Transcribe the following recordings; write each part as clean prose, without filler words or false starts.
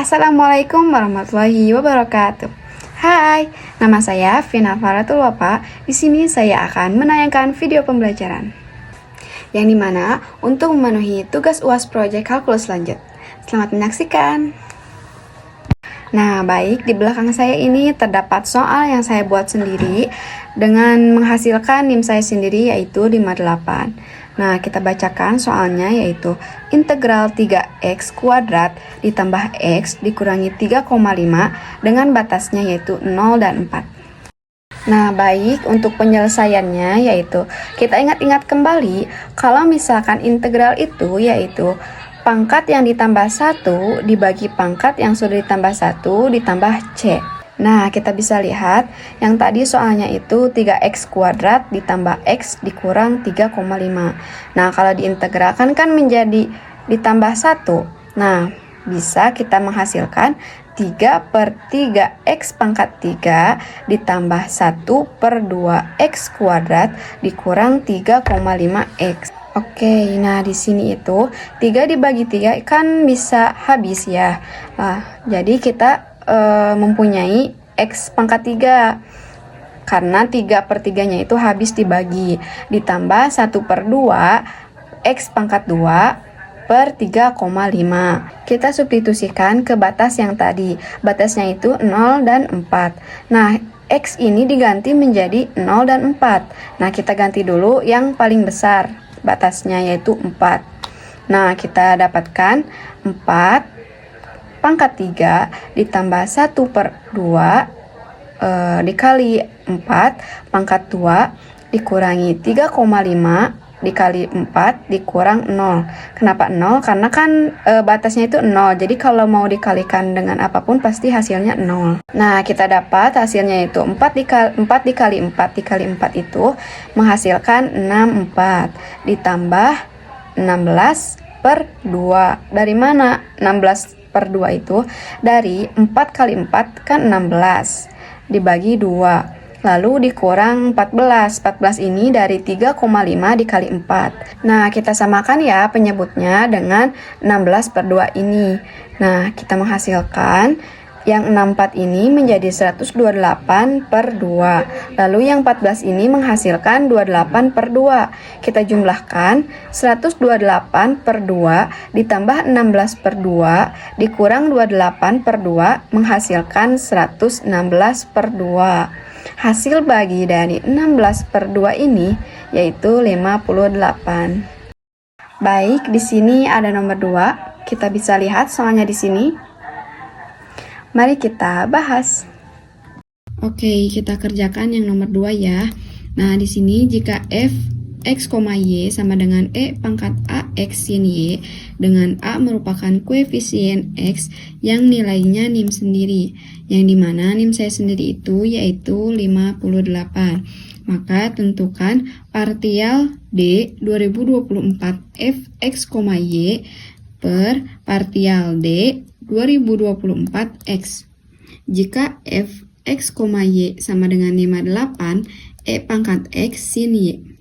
Assalamualaikum warahmatullahi wabarakatuh. Hai, nama saya Vina Faratul Wapa. Di sini saya akan menayangkan video pembelajaran yang dimana untuk memenuhi tugas UAS Project Kalkulus Lanjut. Selamat menyaksikan. Nah, baik, di belakang saya ini terdapat soal yang saya buat sendiri dengan menghasilkan NIM saya sendiri yaitu 58. Nah, kita bacakan soalnya yaitu integral 3x kuadrat ditambah x dikurangi 3,5 dengan batasnya yaitu 0 dan 4. Nah, baik, untuk penyelesaiannya yaitu kita ingat-ingat kembali kalau misalkan integral itu yaitu pangkat yang ditambah 1 dibagi pangkat yang sudah ditambah 1 ditambah c. Nah, kita bisa lihat yang tadi soalnya itu 3x kuadrat ditambah x dikurang 3,5. Nah, kalau diintegralkan kan menjadi ditambah 1. Nah, bisa kita menghasilkan 3 per 3x pangkat 3 ditambah 1 per 2x kuadrat dikurang 3,5x. Oke, nah di sini itu 3 dibagi 3 kan bisa habis ya. Nah, jadi kita mempunyai x pangkat 3 karena 3 per 3 nya itu habis dibagi ditambah 1 per 2 x pangkat 2 per 3,5. Kita substitusikan ke batas yang tadi, batasnya itu 0 dan 4. Nah, x ini diganti menjadi 0 dan 4. Nah, kita ganti dulu yang paling besar batasnya yaitu 4. Nah, kita dapatkan 4 pangkat 3 ditambah 1 per 2 dikali 4 pangkat 2 dikurangi 3,5 dikali 4 dikurang 0. Kenapa 0? Karena kan batasnya itu 0. Jadi kalau mau dikalikan dengan apapun pasti hasilnya 0. Nah, kita dapat hasilnya itu 4 dikali 4 dikali 4 itu menghasilkan 64 ditambah 16 per 2. Dari mana 16 per 2 itu? Dari 4 kali 4 kan 16 dibagi 2 lalu dikurang 14. 14 ini dari 3,5 dikali 4. Nah, kita samakan ya penyebutnya dengan 16 per 2 ini. Nah, kita menghasilkan yang 64 ini menjadi 128 per 2. Lalu yang 14 ini menghasilkan 28 per 2. Kita jumlahkan 128 per 2 ditambah 16 per 2 dikurang 28 per 2 menghasilkan 116 per 2. Hasil bagi dari 16 per 2 ini yaitu 58. Baik, di sini ada nomor 2. Kita bisa lihat soalnya di sini. Mari kita bahas. Oke, kita kerjakan yang nomor 2 ya. Nah, di sini jika f x, y sama dengan e pangkat a x sin y dengan a merupakan koefisien x yang nilainya NIM sendiri, yang dimana NIM saya sendiri itu yaitu 58. Maka tentukan partial D 2024 f x, y per partial D 2024 x. Jika f x, y sama dengan 58 e pangkat x sin y.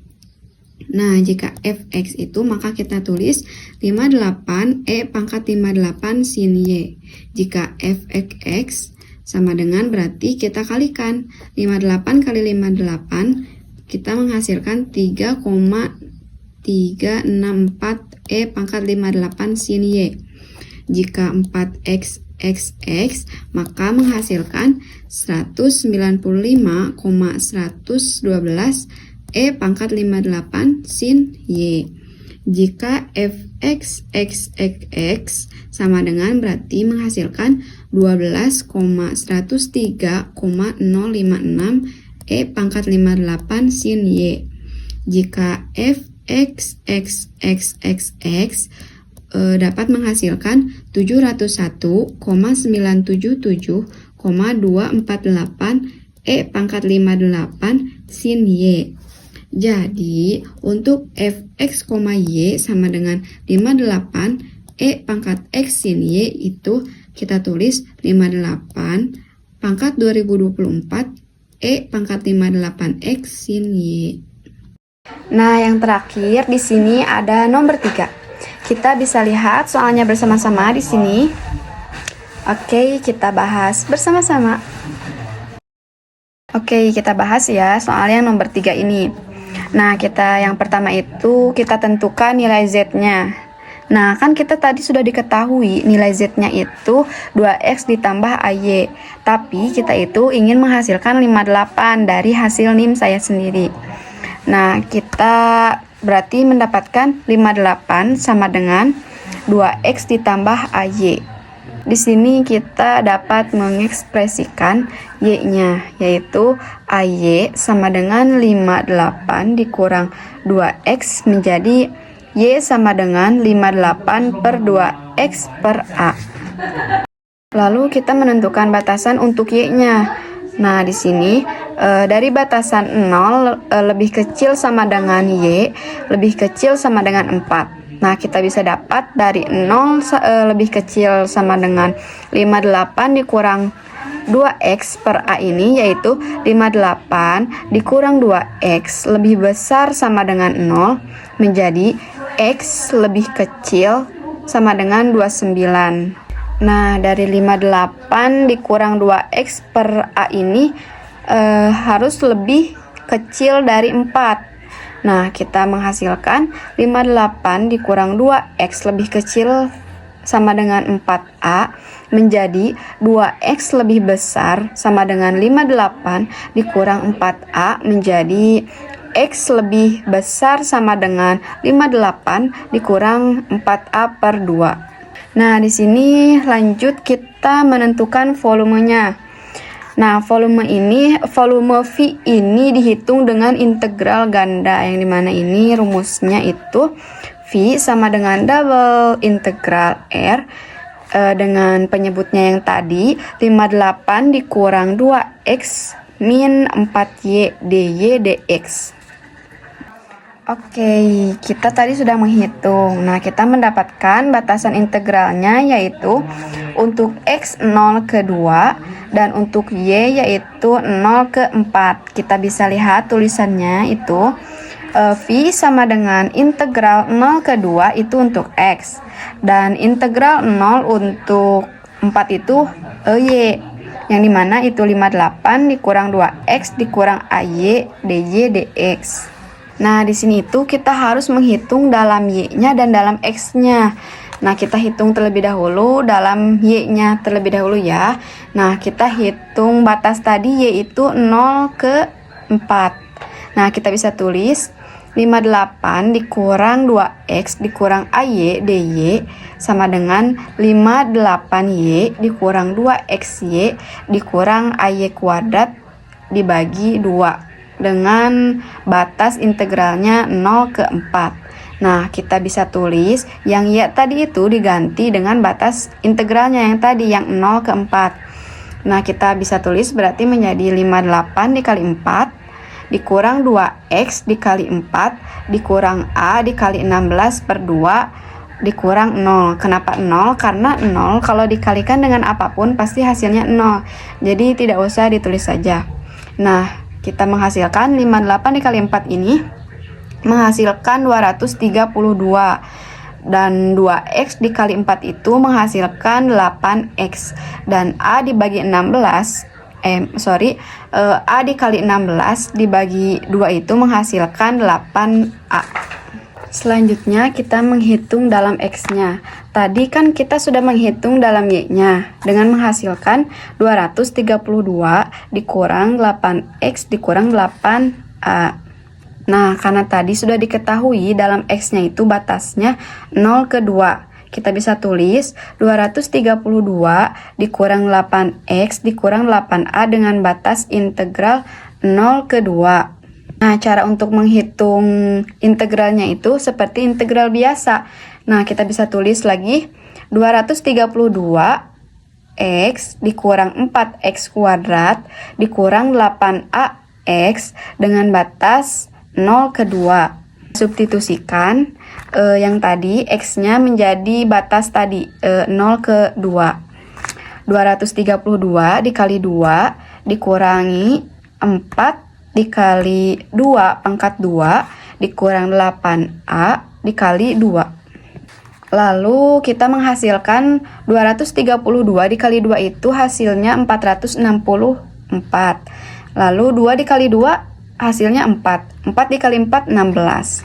Nah, jika fx itu maka kita tulis 58 e pangkat 58 sin y. Jika fx sama dengan berarti kita kalikan 58 kali 58 kita menghasilkan 3,364 e pangkat 58 sin y. Jika 4x xx maka menghasilkan 195,112 e pangkat 58 sin y. Jika fx xx sama dengan berarti menghasilkan 12,103,056 e pangkat 58 sin y. Jika fx xx dapat menghasilkan 701,977,248 e pangkat 58 sin y. Jadi, untuk fx, y sama dengan 58 e pangkat x sin y itu kita tulis 58 pangkat 2024 e pangkat 58x sin y. Nah, yang terakhir di sini ada nomor 3. Kita bisa lihat soalnya bersama-sama di sini. Oke, kita bahas bersama-sama. Oke, kita bahas ya soal yang nomor 3 ini. Nah, yang pertama itu kita tentukan nilai Z-nya. Nah, kan kita tadi sudah diketahui nilai Z-nya itu 2X ditambah AY. Tapi kita itu ingin menghasilkan 58 dari hasil NIM saya sendiri. Nah, kita berarti mendapatkan 58 sama dengan 2X ditambah AY. Di sini kita dapat mengekspresikan Y-nya, yaitu AY sama dengan 58 dikurang 2X menjadi Y sama dengan 58 per 2X per A. Lalu kita menentukan batasan untuk Y-nya. Nah, di sini dari batasan 0 lebih kecil sama dengan Y, lebih kecil sama dengan 4. Nah, kita bisa dapat dari 0 lebih kecil sama dengan 58 dikurang 2X per A ini, yaitu 58 dikurang 2X lebih besar sama dengan 0 menjadi X lebih kecil sama dengan 29. Nah, dari 58 dikurang 2X per A ini harus lebih kecil dari 4. Nah, kita menghasilkan 58 dikurang 2X lebih kecil sama dengan 4A menjadi 2X lebih besar sama dengan 58 dikurang 4A menjadi X lebih besar sama dengan 58 dikurang 4A per 2. Nah, di sini lanjut kita menentukan volumenya. Nah, volume V ini dihitung dengan integral ganda, yang dimana ini rumusnya itu V sama dengan double integral R dengan penyebutnya yang tadi 58 dikurang 2X min 4Y dy dx. Oke, kita tadi sudah menghitung. Nah, kita mendapatkan batasan integralnya yaitu untuk X 0 ke 2 dan untuk Y yaitu 0 ke 4. Kita bisa lihat tulisannya itu V sama dengan integral 0 ke 2 itu untuk X dan integral 0 untuk 4 itu Y, yang dimana itu 58 dikurang 2X dikurang AY dy dx. Nah, di sini itu kita harus menghitung dalam Y-nya dan dalam X-nya. Nah, kita hitung terlebih dahulu dalam Y-nya terlebih dahulu ya. Nah, kita hitung batas tadi yaitu 0 ke 4. Nah, kita bisa tulis 58 dikurang 2X dikurang AY dy sama dengan 58Y dikurang 2XY dikurang AY kuadrat dibagi 2 dengan batas integralnya 0 ke 4. Nah, kita bisa tulis yang Y tadi itu diganti dengan batas integralnya yang tadi yang 0 ke 4. Nah, kita bisa tulis berarti menjadi 58 dikali 4 dikurang 2X dikali 4 dikurang A dikali 16 per 2 dikurang 0. Kenapa 0? Karena 0 kalau dikalikan dengan apapun pasti hasilnya 0. Jadi tidak usah ditulis saja. Nah, kita menghasilkan 58 dikali 4 ini menghasilkan 232 dan 2X dikali 4 itu menghasilkan 8X dan A dibagi 16 A dikali 16 dibagi 2 itu menghasilkan 8A. Selanjutnya kita menghitung dalam X-nya. Tadi kan kita sudah menghitung dalam Y-nya dengan menghasilkan 232 dikurang 8X dikurang 8A. Nah, karena tadi sudah diketahui dalam X-nya itu batasnya 0 ke 2. Kita bisa tulis 232 dikurang 8X dikurang 8A dengan batas integral 0 ke 2. Nah, cara untuk menghitung integralnya itu seperti integral biasa. Nah, kita bisa tulis lagi 232 X dikurang 4X kuadrat dikurang 8AX dengan batas 0 ke 2. Substitusikan yang tadi X-nya menjadi batas tadi 0 ke 2. 232 dikali 2 dikurangi 4 dikali 2 pangkat 2 dikurang 8A dikali 2. Lalu kita menghasilkan 232 dikali 2 itu hasilnya 464. Lalu 2 dikali 2 hasilnya 4. 4 dikali 4 16.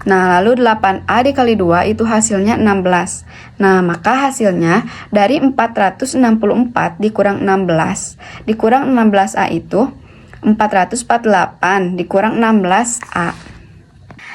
Nah, lalu 8A dikali 2 itu hasilnya 16. Nah, maka hasilnya dari 464 dikurang 16 dikurang 16A itu 448 dikurang 16A.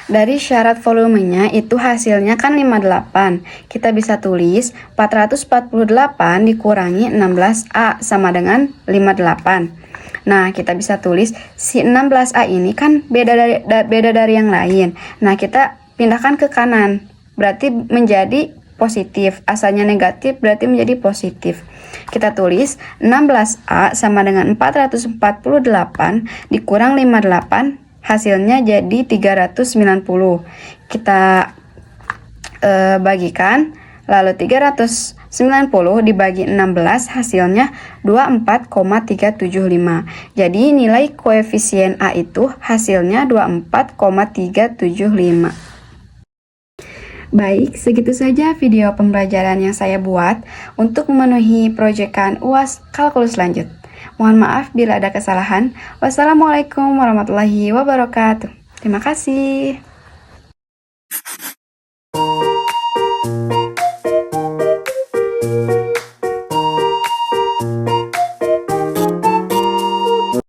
Dari syarat volumenya itu hasilnya kan 58. Kita bisa tulis 448 dikurangi 16A sama dengan 58. Nah, kita bisa tulis si 16A ini kan beda dari yang lain. Nah, kita pindahkan ke kanan. Berarti menjadi positif. Asalnya negatif berarti menjadi positif. Kita tulis 16A sama dengan 448 dikurang 58, hasilnya jadi 390. Kita bagikan, lalu 390 dibagi 16 hasilnya 24,375. Jadi nilai koefisien A itu hasilnya 24,375. Baik, segitu saja video pembelajaran yang saya buat untuk memenuhi proyekan UAS kalkulus lanjut. Mohon maaf bila ada kesalahan. Wassalamualaikum warahmatullahi wabarakatuh. Terima kasih.